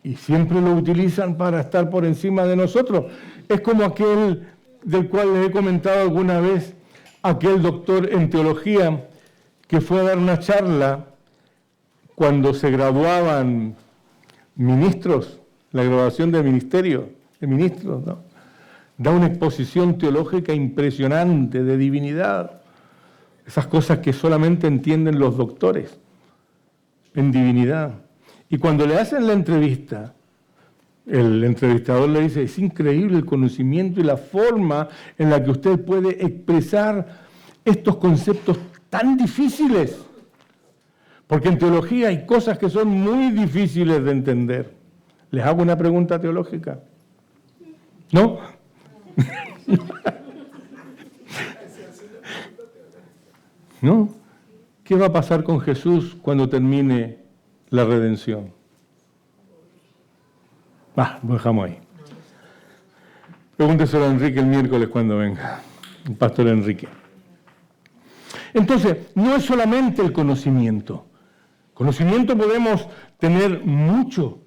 y siempre lo utilizan para estar por encima de nosotros. Es como aquel del cual les he comentado alguna vez, aquel doctor en teología que fue a dar una charla cuando se graduaban ministros, la graduación del ministerio, de ministros, ¿no? Da una exposición teológica impresionante de divinidad. Esas cosas que solamente entienden los doctores en divinidad. Y cuando le hacen la entrevista, el entrevistador le dice, es increíble el conocimiento y la forma en la que usted puede expresar estos conceptos tan difíciles. Porque en teología hay cosas que son muy difíciles de entender. ¿Les hago una pregunta teológica? ¿No? ¿No? ¿Qué va a pasar con Jesús cuando termine la redención? Lo dejamos ahí. Pregúnteselo a Enrique el miércoles cuando venga, el pastor Enrique. Entonces, no es solamente el conocimiento. Conocimiento podemos tener mucho,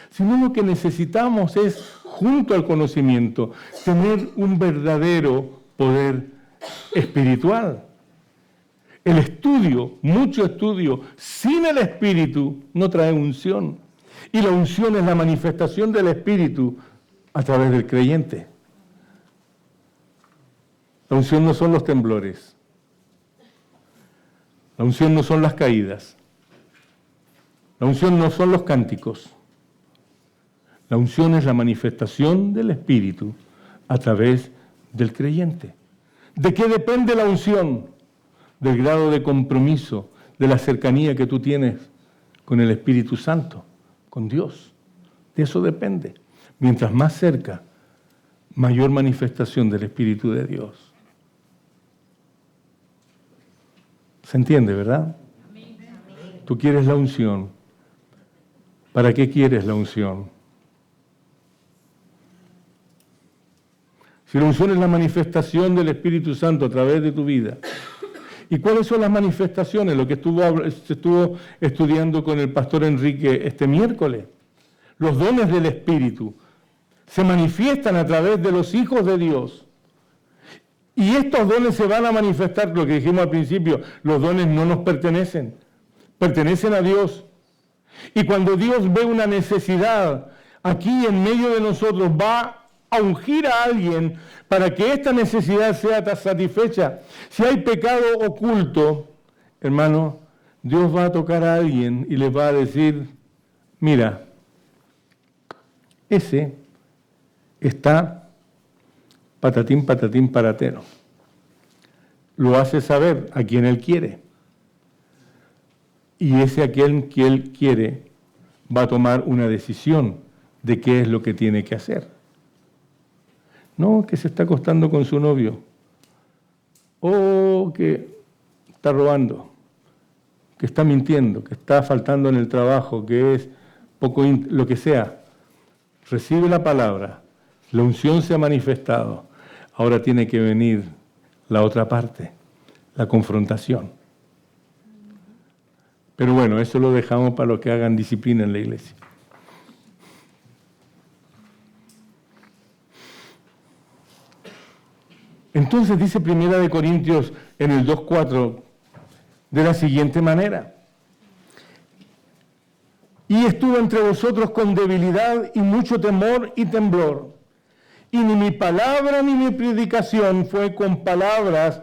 sino lo que necesitamos es, junto al conocimiento, tener un verdadero poder espiritual. El estudio, mucho estudio, sin el Espíritu no trae unción. Y la unción es la manifestación del Espíritu a través del creyente. La unción no son los temblores. La unción no son las caídas. La unción no son los cánticos. La unción es la manifestación del Espíritu a través del creyente. ¿De qué depende la unción? Del grado de compromiso, de la cercanía que tú tienes con el Espíritu Santo, con Dios. De eso depende. Mientras más cerca, mayor manifestación del Espíritu de Dios. ¿Se entiende, verdad? Tú quieres la unción. ¿Para qué quieres la unción? Si la unción es la manifestación del Espíritu Santo a través de tu vida. ¿Y cuáles son las se estuvo estudiando con el pastor Enrique este miércoles? Los dones del Espíritu se manifiestan a través de los hijos de Dios. Y estos dones se van a manifestar, lo que dijimos al principio, los dones no nos pertenecen, pertenecen a Dios. Y cuando Dios ve una necesidad aquí en medio de nosotros, va a ungir a alguien para que esta necesidad sea satisfecha. Si hay pecado oculto, hermano, Dios va a tocar a alguien y les va a decir, mira, ese está patatín, patatín, paratero. Lo hace saber a quien él quiere. Y ese a quien que él quiere va a tomar una decisión de qué es lo que tiene que hacer. No, que se está acostando con su novio. O que está robando. Que está mintiendo. Que está faltando en el trabajo. Que es poco, lo que sea. Recibe la palabra. La unción se ha manifestado. Ahora tiene que venir la otra parte. La confrontación. Pero bueno, eso lo dejamos para los que hagan disciplina en la iglesia. Entonces dice Primera de Corintios en el 2:4, de la siguiente manera: y estuvo entre vosotros con debilidad y mucho temor y temblor. Y ni mi palabra ni mi predicación fue con palabras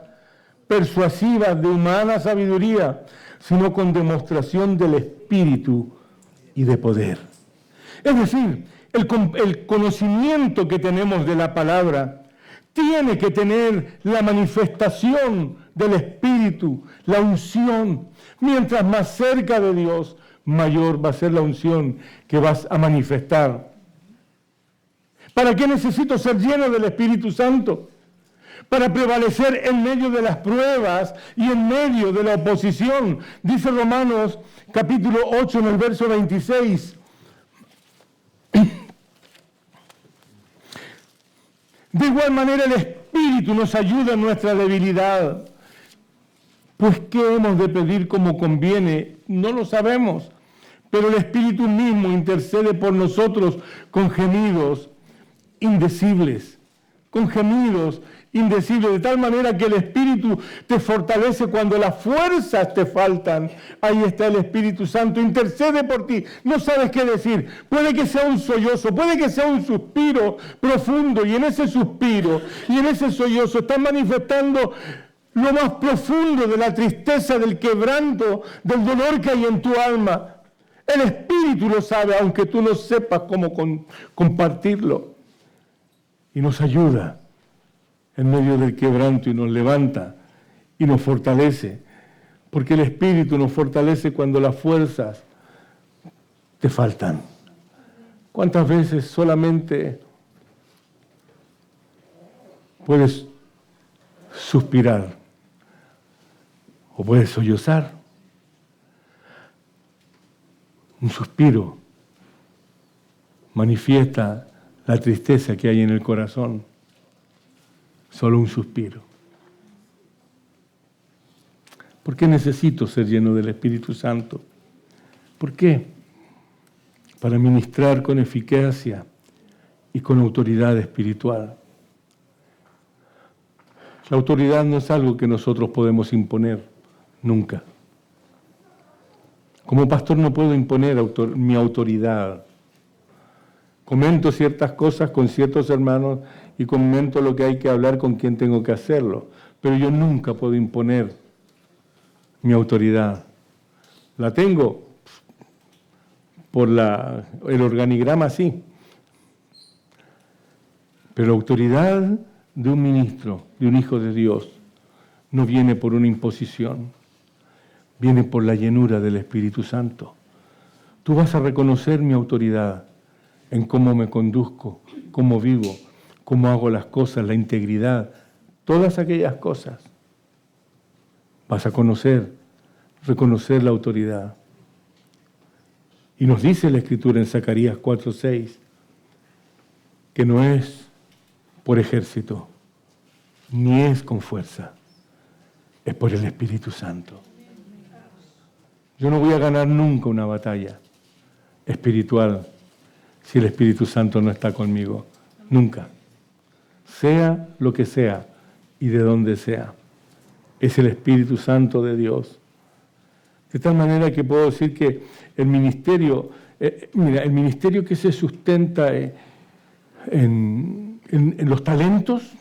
persuasivas de humana sabiduría, sino con demostración del Espíritu y de poder. Es decir, el conocimiento que tenemos de la palabra tiene que tener la manifestación del Espíritu, la unción. Mientras más cerca de Dios, mayor va a ser la unción que vas a manifestar. ¿Para qué necesito ser lleno del Espíritu Santo? Para prevalecer en medio de las pruebas y en medio de la oposición. Dice Romanos capítulo 8 en el verso 26. De igual manera el Espíritu nos ayuda en nuestra debilidad. Pues ¿qué hemos de pedir como conviene? No lo sabemos. Pero el Espíritu mismo intercede por nosotros con gemidos indecibles, de tal manera que el Espíritu te fortalece cuando las fuerzas te faltan. Ahí está el Espíritu Santo, intercede por ti, no sabes qué decir, puede que sea un sollozo, puede que sea un suspiro profundo, y en ese suspiro y en ese sollozo estás manifestando lo más profundo de la tristeza, del quebranto, del dolor que hay en tu alma. El Espíritu lo sabe, aunque tú no sepas cómo compartirlo. Y nos ayuda en medio del quebranto y nos levanta y nos fortalece. Porque el Espíritu nos fortalece cuando las fuerzas te faltan. ¿Cuántas veces solamente puedes suspirar o puedes sollozar? Un suspiro manifiesta la tristeza que hay en el corazón. Solo un suspiro. ¿Por qué necesito ser lleno del Espíritu Santo? ¿Por qué? Para ministrar con eficacia y con autoridad espiritual. La autoridad no es algo que nosotros podemos imponer, nunca. Como pastor no puedo imponer mi autoridad. Comento ciertas cosas con ciertos hermanos y comento lo que hay que hablar con quien tengo que hacerlo. Pero yo nunca puedo imponer mi autoridad. La tengo por el organigrama, sí. Pero la autoridad de un ministro, de un hijo de Dios, no viene por una imposición. Viene por la llenura del Espíritu Santo. Tú vas a reconocer mi autoridad en cómo me conduzco, cómo vivo, cómo hago las cosas, la integridad, todas aquellas cosas. Vas a reconocer la autoridad. Y nos dice la Escritura en Zacarías 4:6 que no es por ejército, ni es con fuerza, es por el Espíritu Santo. Yo no voy a ganar nunca una batalla espiritual si el Espíritu Santo no está conmigo. Nunca. Sea lo que sea y de donde sea. Es el Espíritu Santo de Dios. De tal manera que puedo decir que el ministerio, el ministerio que se sustenta en los talentos,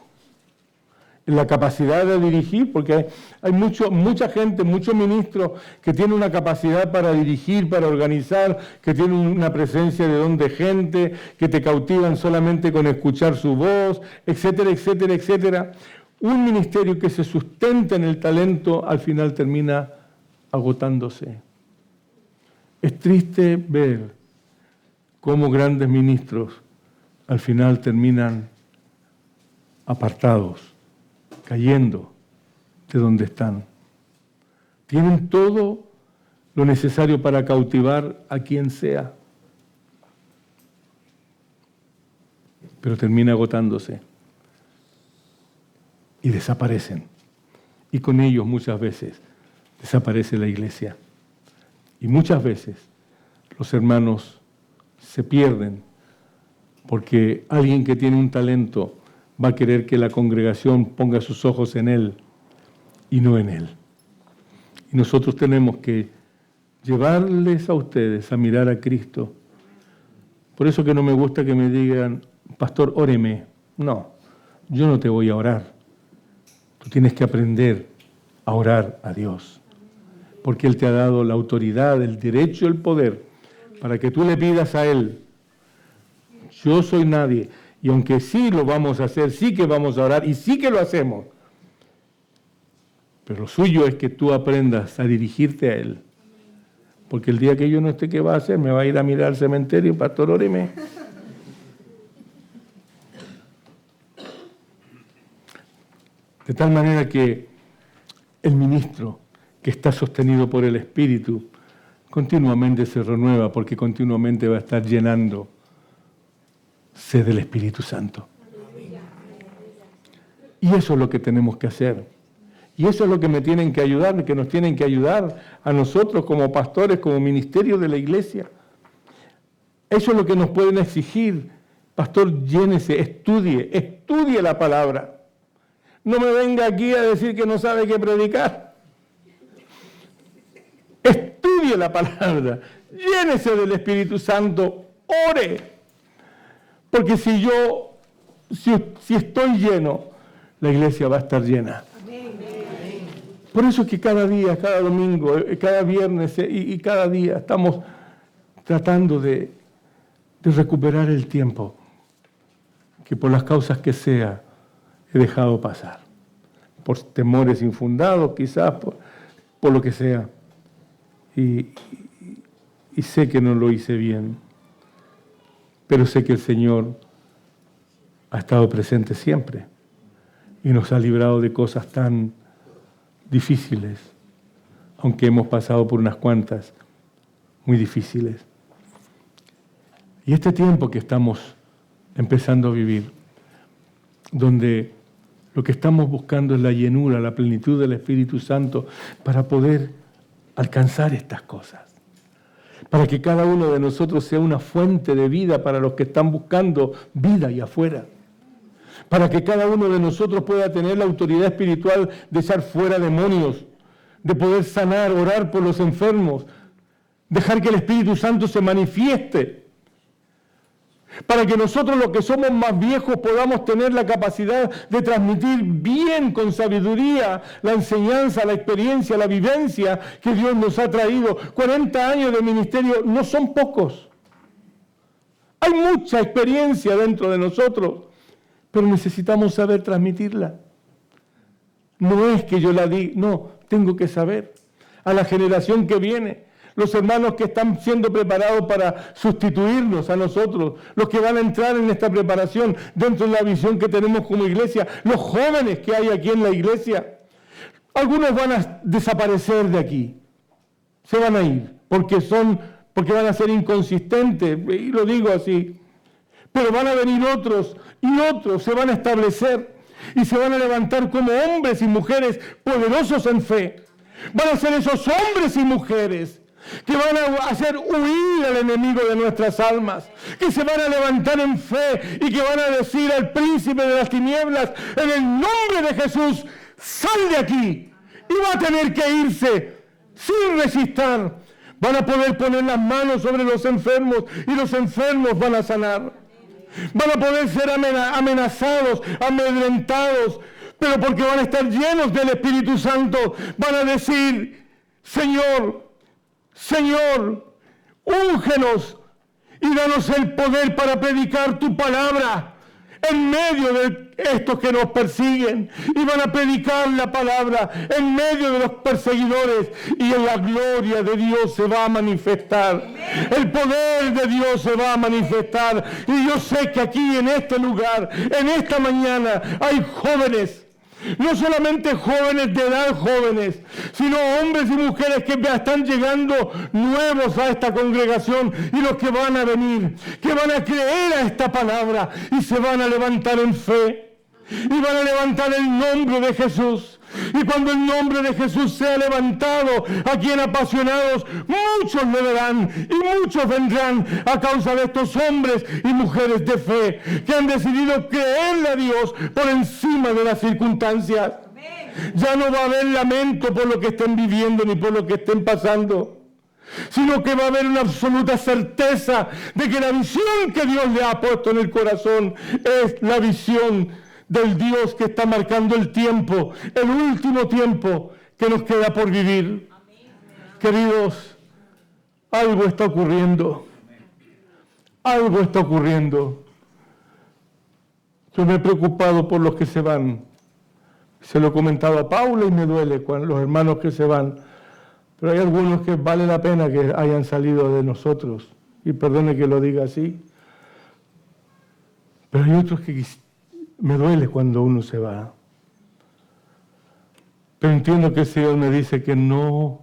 en la capacidad de dirigir, porque hay mucha gente, muchos ministros que tienen una capacidad para dirigir, para organizar, que tienen una presencia de don de gente, que te cautivan solamente con escuchar su voz, etcétera, etcétera, etcétera. Un ministerio que se sustenta en el talento al final termina agotándose. Es triste ver cómo grandes ministros al final terminan apartados, cayendo de donde están. Tienen todo lo necesario para cautivar a quien sea, pero termina agotándose y desaparecen. Y con ellos muchas veces desaparece la iglesia. Y muchas veces los hermanos se pierden porque alguien que tiene un talento va a querer que la congregación ponga sus ojos en él y no en él. Y nosotros tenemos que llevarles a ustedes a mirar a Cristo. Por eso que no me gusta que me digan, pastor, óreme. No, yo no te voy a orar. Tú tienes que aprender a orar a Dios. Porque Él te ha dado la autoridad, el derecho, el poder, para que tú le pidas a Él. Yo soy nadie. Y aunque sí lo vamos a hacer, sí que vamos a orar y sí que lo hacemos. Pero lo suyo es que tú aprendas a dirigirte a Él. Porque el día que yo no esté, ¿qué va a hacer? Me va a ir a mirar al cementerio, pastor, óreme. De tal manera que el ministro que está sostenido por el Espíritu continuamente se renueva porque continuamente va a estar llenándose del Espíritu Santo. Y eso es lo que tenemos que hacer. Y eso es lo que me tienen que ayudar, que nos tienen que ayudar a nosotros como pastores, como ministerio de la iglesia. Eso es lo que nos pueden exigir. Pastor, llénese, estudie la palabra. No me venga aquí a decir que no sabe qué predicar. Estudie la palabra, llénese del Espíritu Santo, ore. Porque si estoy lleno, la iglesia va a estar llena. Por eso es que cada día, cada domingo, cada viernes y cada día estamos tratando de recuperar el tiempo que por las causas que sea he dejado pasar. Por temores infundados, quizás, por lo que sea. Y sé que no lo hice bien. Pero sé que el Señor ha estado presente siempre y nos ha librado de cosas tan difíciles, aunque hemos pasado por unas cuantas muy difíciles. Y este tiempo que estamos empezando a vivir, donde lo que estamos buscando es la llenura, la plenitud del Espíritu Santo para poder alcanzar estas cosas, para que cada uno de nosotros sea una fuente de vida para los que están buscando vida allá afuera, para que cada uno de nosotros pueda tener la autoridad espiritual de echar fuera demonios, de poder sanar, orar por los enfermos, dejar que el Espíritu Santo se manifieste, para que nosotros los que somos más viejos podamos tener la capacidad de transmitir bien, con sabiduría, la enseñanza, la experiencia, la vivencia que Dios nos ha traído. 40 años de ministerio no son pocos. Hay mucha experiencia dentro de nosotros, pero necesitamos saber transmitirla. No es que yo la diga, no, tengo que saber. A la generación que viene, los hermanos que están siendo preparados para sustituirnos a nosotros, los que van a entrar en esta preparación dentro de la visión que tenemos como iglesia, los jóvenes que hay aquí en la iglesia. Algunos van a desaparecer de aquí, se van a ir, porque van a ser inconsistentes, y lo digo así. Pero van a venir otros, y otros se van a establecer, y se van a levantar como hombres y mujeres poderosos en fe. Van a ser esos hombres y mujeres que van a hacer huir al enemigo de nuestras almas, que se van a levantar en fe y que van a decir al príncipe de las tinieblas, en el nombre de Jesús, sal de aquí, y va a tener que irse sin resistir. Van a poder poner las manos sobre los enfermos y los enfermos van a sanar. Van a poder ser amenazados, amedrentados, pero porque van a estar llenos del Espíritu Santo, van a decir, Señor, úngenos y danos el poder para predicar tu palabra en medio de estos que nos persiguen, y van a predicar la palabra en medio de los perseguidores, y en la gloria de Dios se va a manifestar. El poder de Dios se va a manifestar. Y yo sé que aquí en este lugar, en esta mañana, hay jóvenes. No solamente jóvenes de edad jóvenes, sino hombres y mujeres que están llegando nuevos a esta congregación, y los que van a venir, que van a creer a esta palabra y se van a levantar en fe y van a levantar el nombre de Jesús. Y cuando el nombre de Jesús sea levantado aquí en Apasionados, muchos lo verán y muchos vendrán a causa de estos hombres y mujeres de fe que han decidido creerle a Dios por encima de las circunstancias. Amén. Ya no va a haber lamento por lo que estén viviendo ni por lo que estén pasando, sino que va a haber una absoluta certeza de que la visión que Dios le ha puesto en el corazón es la visión del Dios que está marcando el tiempo, el último tiempo que nos queda por vivir. Queridos, algo está ocurriendo. Algo está ocurriendo. Yo me he preocupado por los que se van. Se lo he comentado a Paula y me duele con los hermanos que se van. Pero hay algunos que vale la pena que hayan salido de nosotros. Y perdone que lo diga así. Pero hay otros que me duele cuando uno se va. Pero entiendo que el Señor me dice que no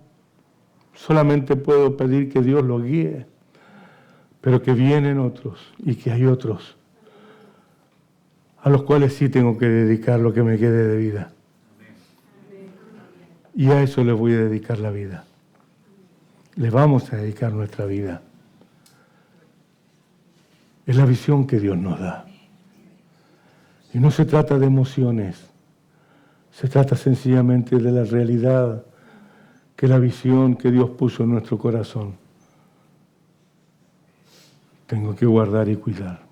solamente puedo pedir que Dios lo guíe, pero que vienen otros y que hay otros a los cuales sí tengo que dedicar lo que me quede de vida. Y a eso les voy a dedicar la vida. Le vamos a dedicar nuestra vida. Es la visión que Dios nos da. Y no se trata de emociones, se trata sencillamente de la realidad, que la visión que Dios puso en nuestro corazón tengo que guardar y cuidar.